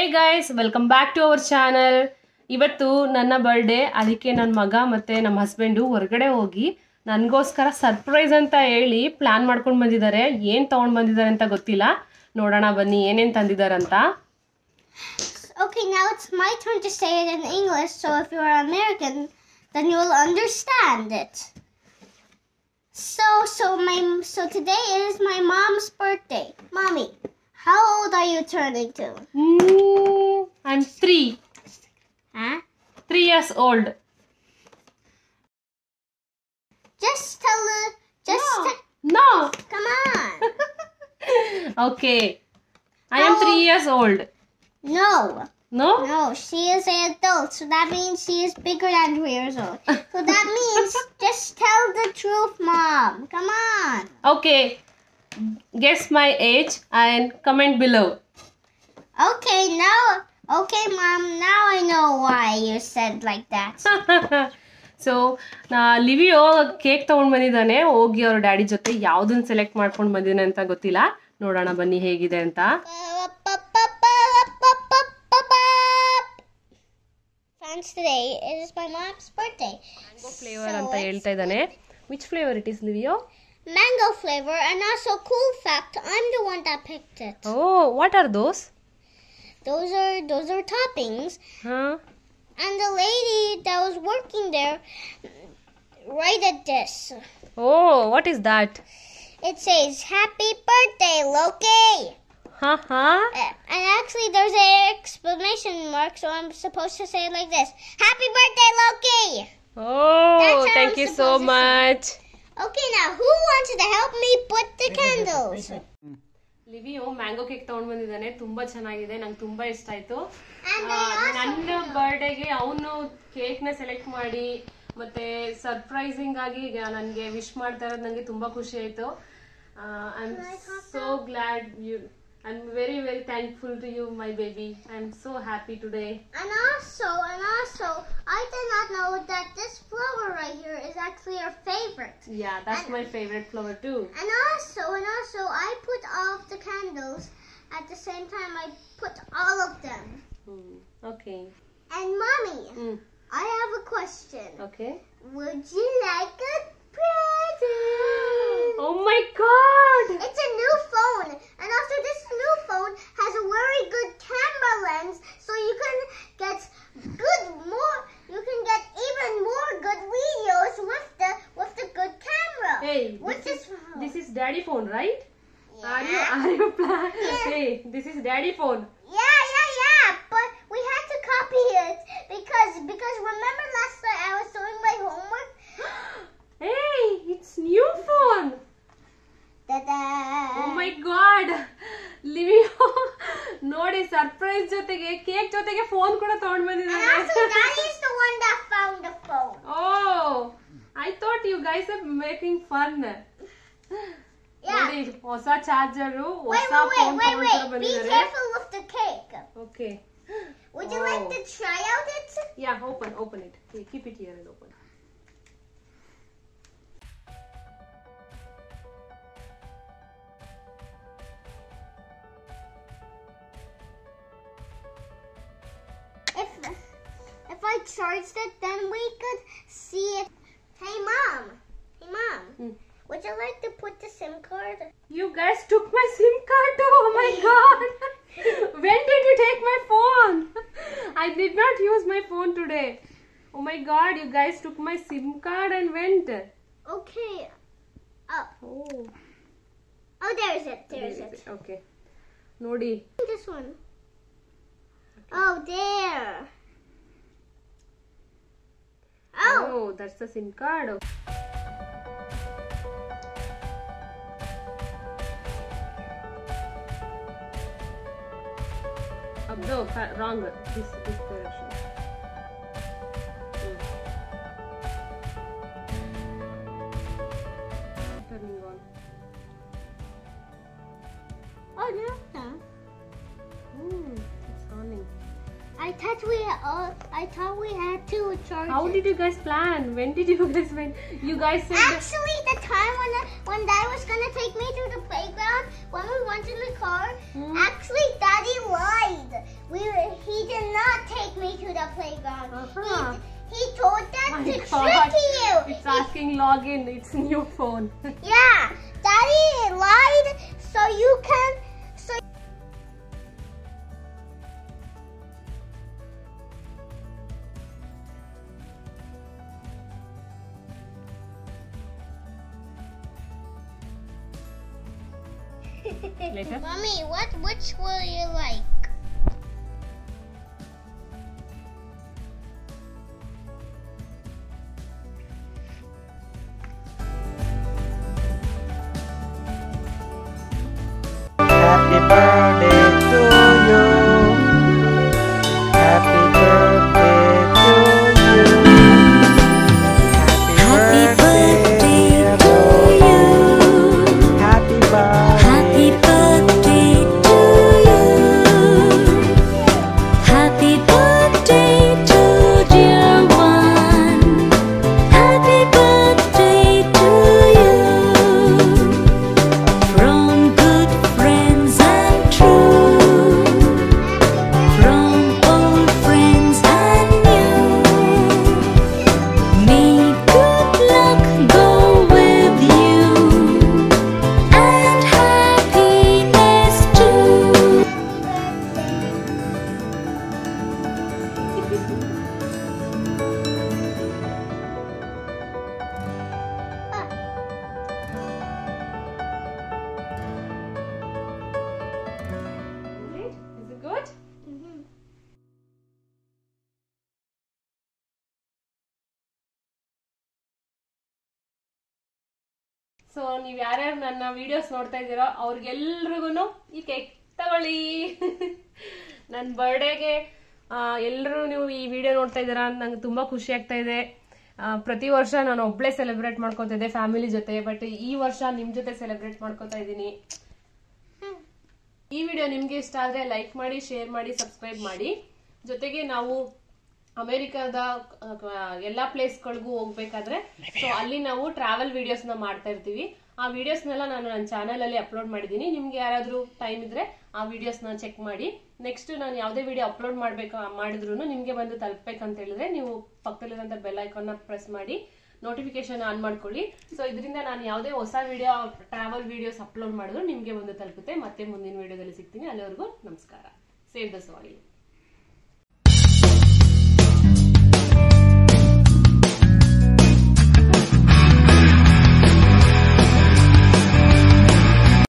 Hey guys, welcome back to our channel. ಇವತ್ತು ನನ್ನ birthday, ಅದಕ್ಕೆ ನನ್ನ ಮಗ ಮತ್ತೆ ನಮ್ಮ ಹಸ್ಬೆಂಡ್ ಹೊರಗಡೆ ಹೋಗಿ ನನಗೋಸ್ಕರ ಸರ್ಪ್ರೈಸ್ ಅಂತ ಹೇಳಿ ಪ್ಲಾನ್ ಮಾಡ್ಕೊಂಡು ಬಂದಿದ್ದಾರೆ. ಏನು ತಗೊಂಡು ಬಂದಿದ್ದಾರೆ ಅಂತ ಗೊತ್ತಿಲ್ಲ. ನೋಡೋಣ ಬನ್ನಿ ಏನೇನು ತಂದಿದ್ದಾರೆ ಅಂತ. Okay, now it's my turn to say it in English, so if you're American, then you will understand it. So today is my mom's birthday. Mommy, how old are you turning to? I'm 3. Huh? 3 years old. No. Come on. Okay. I am 3 years old. No. No? No, she is an adult, so that means she is bigger than 3 years old. So that means just tell the truth, Mom. Come on. Okay. Guess my age and comment below. Okay, Mom, now I know why you said like that. So ಲಿವಿಯೋ cake ತೊಗೊಂಡು ಬಂದಿದ್ದಾನೆ. ಹೋಗಿ ಅವ್ರ daddy ಜೊತೆ ಯಾವುದನ್ನು select ಮಾಡ್ಕೊಂಡು ಬಂದಿದ್ದಾನೆ ಅಂತ ಗೊತ್ತಿಲ್ಲ. ನೋಡೋಣ ಬನ್ನಿ ಹೇಗಿದೆ ಅಂತ. Friends, today is my mom's birthday. Mango flavor ಅಂತ ಹೇಳ್ತಾ ಇದ್ದಾನೆ. Which flavor it is, Livio? Mango flavor, and also cool fact, I'm the one that picked it. Oh, what are those? Those are toppings. Huh? And the lady that was working there rated this. Oh, what is that? It says, "Happy birthday, Loki." Haha. And actually there's an exclamation mark, so I'm supposed to say it like this. Happy birthday, Loki! Oh, thank you so much. Okay, now who wants to help me put the candles? ಲಿವಿಯೋ mango cake ತಗೊಂಡು ಬಂದಿದ್ದಾನೆ. ತುಂಬಾ ಚೆನ್ನಾಗಿದೆ, ನಂಗೆ ತುಂಬಾ ಇಷ್ಟ ಆಯ್ತು. ನನ್ನ ಬರ್ಡೇಗೆ ಅವನು ಕೇಕ್ ನ ಸೆಲೆಕ್ಟ್ ಮಾಡಿ ಮತ್ತೆ ಸರ್ಪ್ರೈಸಿಂಗ್ ಆಗಿ ನನಗೆ ವಿಶ್ ಮಾಡ್ತಾ ಇರೋದು ನನಗೆ ತುಂಬಾ ಖುಷಿ ಆಯ್ತು. I am so glad you. I'm very, very thankful to you, my baby. I'm so happy today. And also, I did not know that this flower right here is actually your favorite. Yeah, that's my favorite flower too. And also, I put all of the candles at the same time. I put all of them. Okay. And Mommy, I have a question. Okay. Would you like a present? Oh my God! It's a new phone, and also this new phone has a very good camera lens, so you can get even more good videos with the good camera. Hey, this is daddy phone, right? Yeah. Are you Hey, this is daddy phone. Yeah. But we had to copy it because remember last night I was doing my homework. Hey, it's new phone. Ta-da! Oh my God! ಲಿವಿಯೋ ನೋಡಿ, surprise ಜೊತೆಗೆ cake ಜೊತೆಗೆ phone ಕೂಡ ತಗೊಂಡು ಬಂದಿದ್ದಾರೆ. And also Daddy is the one that found the phone. Oh, I thought you guys are making fun. ನೋಡಿ, ಹೊಸ charger, ಹೊಸ phone ತಗೊಂಡು ಬಂದಿದ್ದಾರೆ. Be careful with the cake. Okay. Would you like to try out it? Yeah, open it. Keep it here and open. If I charged it, then we could see it. Hey Mom. Would you like to put the SIM card? You guys took my SIM card too. Oh my God. When did you take my phone? I did not use my phone today. Oh my God, you guys took my SIM card and went. Okay. Oh, there's it. Okay. Nodi. This one. Okay. Oh, there. Oh, that's the SIM card. No, wrong. This direction. Turning on. Oh, no. It's running. I thought we had to charge. How did you guys plan? When did you guys went? You guys said actually the time when Dad was gonna take me to the playground when we went in the car. Actually, Daddy lied. in. It's new phone. Yeah, Daddy lied so you can. So. Later. Mommy, which will you like? Happy birthday to you. Happy birthday to you. Happy birthday to you. Happy birthday to you. Happy birthday to dear one. Happy birthday to you. From good friends and true. From old friends and new. May good luck go with you. And happiness too. Is it good? So ನೀವ್ ಯಾರ್ಯಾರು ನನ್ನ videos ನೋಡ್ತಾ ಇದ್ದೀರೋ ಅವ್ರಿಗೆಲ್ರಿಗೂ ಈ cake ತಗೊಳ್ಳಿ. ನನ್ನ ಬರ್ಡೇಗೆ ಎಲ್ಲರೂ ನೀವು ಈ ವಿಡಿಯೋ ನೋಡ್ತಾ ಇದ್ದೀರಾ, ನಂಗೆ ತುಂಬಾ ಖುಷಿ ಆಗ್ತಾ ಇದೆ. ಪ್ರತಿ ವರ್ಷ ನಾನು ಒಬ್ಳೆ ಸೆಲೆಬ್ರೇಟ್ ಮಾಡ್ಕೊತಾ ಇದ್ದೆ ಫ್ಯಾಮಿಲಿ ಜೊತೆ, ಬಟ್ ಈ ವರ್ಷ ನಿಮ್ ಜೊತೆ ಸೆಲೆಬ್ರೇಟ್ ಮಾಡ್ಕೊತಾ ಇದ್ದೀನಿ. ಈ ವಿಡಿಯೋ ನಿಮ್ಗೆ ಇಷ್ಟ ಆದ್ರೆ ಲೈಕ್ ಮಾಡಿ, ಶೇರ್ ಮಾಡಿ, ಸಬ್ಸ್ಕ್ರೈಬ್ ಮಾಡಿ. ಜೊತೆಗೆ ನಾವು ಅಮೆರಿಕಾದ ಎಲ್ಲಾ ಪ್ಲೇಸ್ಗಳಿಗೂ ಹೋಗ್ಬೇಕಾದ್ರೆ ಸೊ ಅಲ್ಲಿ ನಾವು ಟ್ರಾವೆಲ್ ವಿಡಿಯೋಸ್ ನ ಮಾಡ್ತಾ ಇರ್ತೀವಿ. ಆ ವಿಡಿಯೋಸ್ನೆಲ್ಲ ನಾನು ನನ್ನ ಚಾನೆಲ್ ಅಲ್ಲಿ ಅಪ್ಲೋಡ್ ಮಾಡಿದೀನಿ. ನಿಮ್ಗೆ ಯಾರಾದ್ರೂ ಟೈಮ್ ಇದ್ರೆ ಆ ವಿಡಿಯೋಸ್ ನ ಚೆಕ್ ಮಾಡಿ. ನೆಕ್ಸ್ಟ್ ನಾನು ಯಾವ್ದೇ ವಿಡಿಯೋ ಅಪ್ಲೋಡ್ ಮಾಡಿದ್ರು ನಿಮ್ಗೆ ಬಂದು ತಲುಪಬೇಕಂತ ಹೇಳಿದ್ರೆ ನೀವು ಪಕ್ಕದಲ್ಲಿರುವಂತ ಬೆಲ್ ಐಕಾನ್ ನ ಪ್ರೆಸ್ ಮಾಡಿ ನೋಟಿಫಿಕೇಶನ್ ಆನ್ ಮಾಡ್ಕೊಳ್ಳಿ. ಸೊ ಇದರಿಂದ ನಾನು ಯಾವುದೇ ಹೊಸ ವಿಡಿಯೋ ಟ್ರಾವೆಲ್ ವಿಡಿಯೋಸ್ ಅಪ್ಲೋಡ್ ಮಾಡಿದ್ರು ನಿಮ್ಗೆ ಬಂದು ತಲುಪುತ್ತೆ. ಮತ್ತೆ ಮುಂದಿನ ವಿಡಿಯೋದಲ್ಲಿ ಸಿಗ್ತೀನಿ. ಅಲ್ಲಿವರೆಗೂ ನಮಸ್ಕಾರ. Save the soil.